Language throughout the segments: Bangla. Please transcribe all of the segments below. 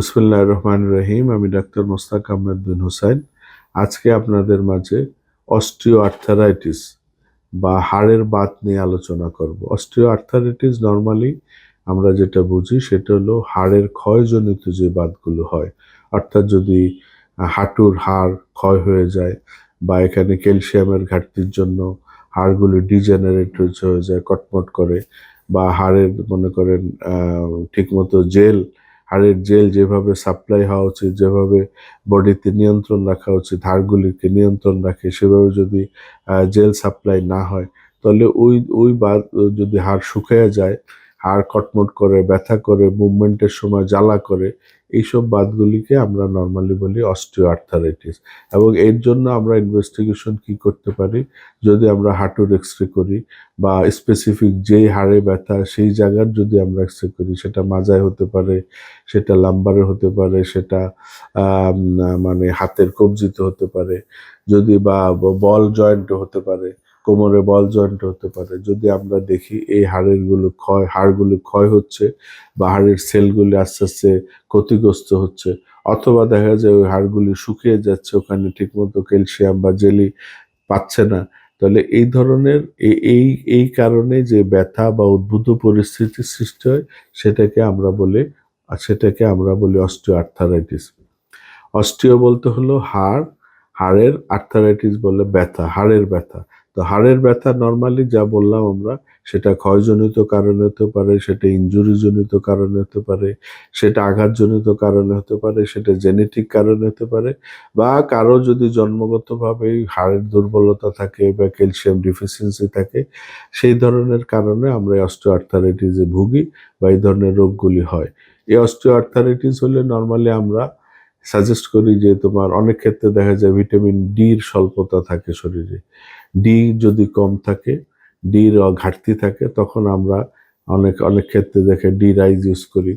বিসমিল্লাহির রহমানির রহিম। আমি ডাক্তার মোস্তাক আহমেদ বিন হুসাইন। আজকে আপনাদের মাঝে অস্টিও আর্থারাইটিস বা হাড়ের বাত নিয়ে আলোচনা করব। অস্টিও আর্থারাইটিস নর্মালি আমরা যেটা বুঝি সেটা হলো হাড়ের ক্ষয়জনিত যে বাতগুলো হয়, অর্থাৎ যদি হাঁটুর হাড় ক্ষয় হয়ে যায় বা এখানে ক্যালসিয়ামের ঘাটতির জন্য হাড়গুলো ডিজেনারেট হয়ে যায়, কটমট করে, বা হাড়ের মনে করেন ঠিকমতো হাড়ের জেল যেভাবে সাপ্লাই হওয়া উচিত, যেভাবে বডিতে নিয়ন্ত্রণ রাখা উচিত, হাড়গুলিকে নিয়ন্ত্রণ রাখে, সেভাবে যদি জেল সাপ্লাই না হয়, তাহলে ওই বা যদি হাড় শুকিয়ে যায়, হাড় কটমট করে, ব্যথা করে, মুভমেন্টের সময় জ্বালা করে, এইসব বাতগুলিকে আমরা নর্মালি বলি অস্টিও আর্থারাইটিস। এবং এর জন্য আমরা ইনভেস্টিগেশন কি করতে পারি, যদি আমরা হাঁটুর এক্সরে করি বা স্পেসিফিক যেই হাড়ে ব্যথা সেই জায়গার যদি আমরা এক্সরে করি, সেটা মাজায় হতে পারে, সেটা লাম্বারে হতে পারে, সেটা মানে হাতের কবজিতে হতে পারে, যদি বা বল জয়েন্টে হতে পারে, কোমরে বল জয়েন্ট হতে পারে। যদি আমরা দেখি এই হাড়গুলো ক্ষয় হচ্ছে বা হাড়ের সেলগুলি আস্তে আস্তে ক্ষতিগ্রস্ত হচ্ছে, অথবা দেখা যায় ওই হাড়গুলি শুকিয়ে যাচ্ছে, ওখানে ঠিকমতো ক্যালসিয়াম বা জেলি পাচ্ছে না, তাহলে এই ধরনের এই কারণে যে ব্যথা বা উদ্ভূত পরিস্থিতির সৃষ্টি হয়, সেটাকে আমরা বলি অস্টিও আর্থারাইটিস। অস্টিও বলতে হলো হাড়ের, আর্থারাইটিস বলে ব্যথা, হাড়ের ব্যথা। তো হাড়ের ব্যথা নর্মালি যা বললাম আমরা, সেটা ক্ষয়জনিত কারণে হতে পারে, সেটা ইনজুরিজনিত কারণে হতে পারে, সেটা আঘাতজনিত কারণে হতে পারে, সেটা জেনেটিক কারণে হতে পারে, বা কারো যদি জন্মগতভাবেই হাড়ের দুর্বলতা থাকে বা ক্যালসিয়াম ডিফিসিয়েন্সি থাকে, সেই ধরনের কারণে আমরা অস্টিও আর্থারাইটিসে ভুগি বা এই ধরনের রোগগুলি হয়। এই অস্টিও আর্থারাইটিস হলে নর্মালি আমরা সাজেস্ট করি যে তোমার অনেক ক্ষেত্রে দেখা যায় ভিটামিন ডির স্বল্পতা থাকে শরীরে। ডি যদি কম থাকে, ডির ঘাটতি থাকে, তখন আমরা অনেক অনেক ক্ষেত্রে দেখে ডি রাইজ ইউজ করি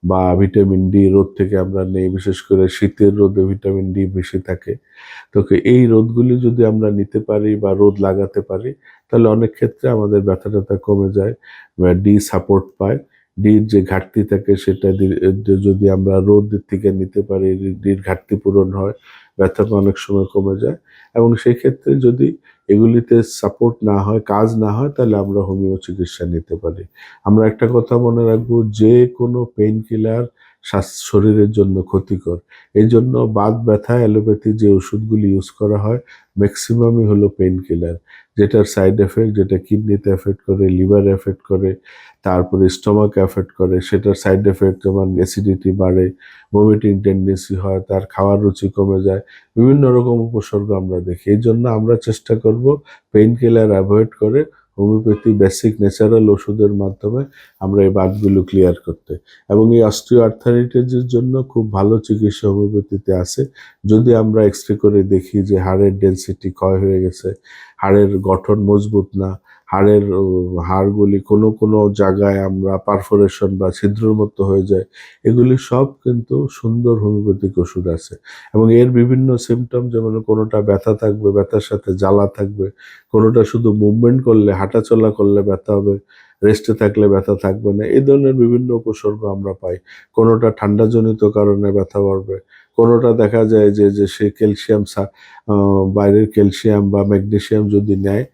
বা ভিটামিন ডি রোদ থেকে আমরা নেই, বিশেষ করে শীতের রোদে ভিটামিন ডি বেশি থাকে। তো এই রোদগুলি যদি আমরা নিতে পারি বা রোদ লাগাতে পারি, তাহলে অনেক ক্ষেত্রে আমাদের ব্যথা ট্যাথা কমে যায় বা ডি সাপোর্ট পায়। ডির যে ঘাটতি থাকে সেটা যদি আমরা রোদ থেকে নিতে পারি, ডির ঘাটতি পূরণ হয়, ব্যথাটা অনেক সময় কমে যায়। এবং সেই ক্ষেত্রে যদি এগুলিতে সাপোর্ট না হয়, কাজ না হয়, তাহলে আমরা হোমিও চিকিৎসা নিতে পারি। আমরা একটা কথা মনে রাখবো, যে কোনো পেইন কিলার শরীরের জন্য ক্ষতিকর। এই জন্য বাত ব্যথা অ্যালোপ্যাথি যে ওষুধগুলি ইউজ করা হয়, ম্যাক্সিমামই হলো পেইন কিলার, যেটার সাইড এফেক্ট, যেটা কিডনিতে এফেক্ট করে, লিভারে এফেক্ট করে, তারপরে স্টমাকে এফেক্ট করে, সেটার সাইড এফেক্ট যেমন অ্যাসিডিটি বাড়ে, ভমিটিং টেন্ডেন্সি হয়, তার খাওয়ার রুচি কমে যায়, বিভিন্ন রকম উপসর্গ আমরা দেখি। এই জন্য আমরা চেষ্টা করব পেইন কিলার অ্যাভয়েড করে হোমিওপ্যাথি বেসিক ন্যাচারাল ওষুধের মাধ্যমে আমরা এই বাতগুলো ক্লিয়ার করতে। এবং এই অস্টিও আর্থারাইটিসের জন্য খুব ভালো চিকিৎসা হোমিওপ্যাথিতে আছে। যদি আমরা এক্সরে করে দেখি যে হাড়ের ডেন্সিটি ক্ষয় হয়ে গেছে, হাড়ের গঠন মজবুত না, হাড়গুলি কোনো কোনো জায়গায় আমরা পারফোরেশন বা ছিদ্রের মতো হয়ে যায়, এগুলি সব কিন্তু সুন্দর হোমিওপ্যাথিক ওষুধ আছে। এবং এর বিভিন্ন সিমটম, যেমন কোনোটা ব্যথা থাকবে, ব্যথার সাথে জ্বালা থাকবে, কোনোটা শুধু মুভমেন্ট করলে, হাঁটাচলা করলে ব্যথা হবে, রেস্টে থাকলে ব্যথা থাকবে না, এই ধরনের বিভিন্ন উপসর্গ আমরা পাই। কোনোটা ঠান্ডাজনিত কারণে ব্যথা বাড়বে, কোনোটা দেখা যায় যে যে সে বাইরের ক্যালসিয়াম বা ম্যাগনেসিয়াম যদি নেয়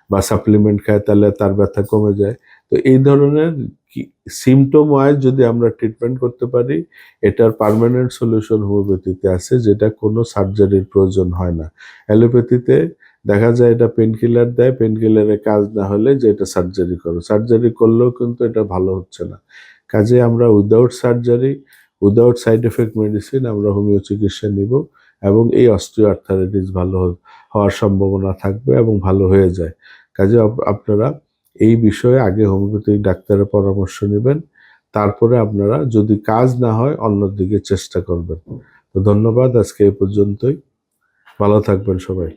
বা সাপ্লিমেন্ট খায়, তাহলে তার ব্যথা কমে যায়। তো এই ধরনের সিমটম ওয়াইজ যদি আমরা ট্রিটমেন্ট করতে পারি, এটার পার্মানেন্ট সলিউশন হোমিওপ্যাথিতে আছে, যেটা কোনো সার্জারির প্রয়োজন হয় না। অ্যালোপ্যাথিতে দেখা যায় এটা পেন কিলার দেয়, পেন কিলারের কাজ না হলে যে এটা সার্জারি করো, সার্জারি করলেও কিন্তু এটা ভালো হচ্ছে না। কাজে আমরা উইদাউট সাইড এফেক্ট মেডিসিন আমরা হোমিও চিকিৎসা নিব, এবং এই অস্টিও আর্থারাইটিস ভালো হওয়ার সম্ভাবনা থাকবে এবং ভালো হয়ে যায়। কাজে আপনারা এই বিষয়ে আগে হোমিওপ্যাথিক ডাক্তারের পরামর্শ নেবেন, তারপরে আপনারা যদি কাজ না হয় অন্যদিকে চেষ্টা করবেন। তো ধন্যবাদ, আজকে এই পর্যন্তই। ভালো থাকবেন সবাই।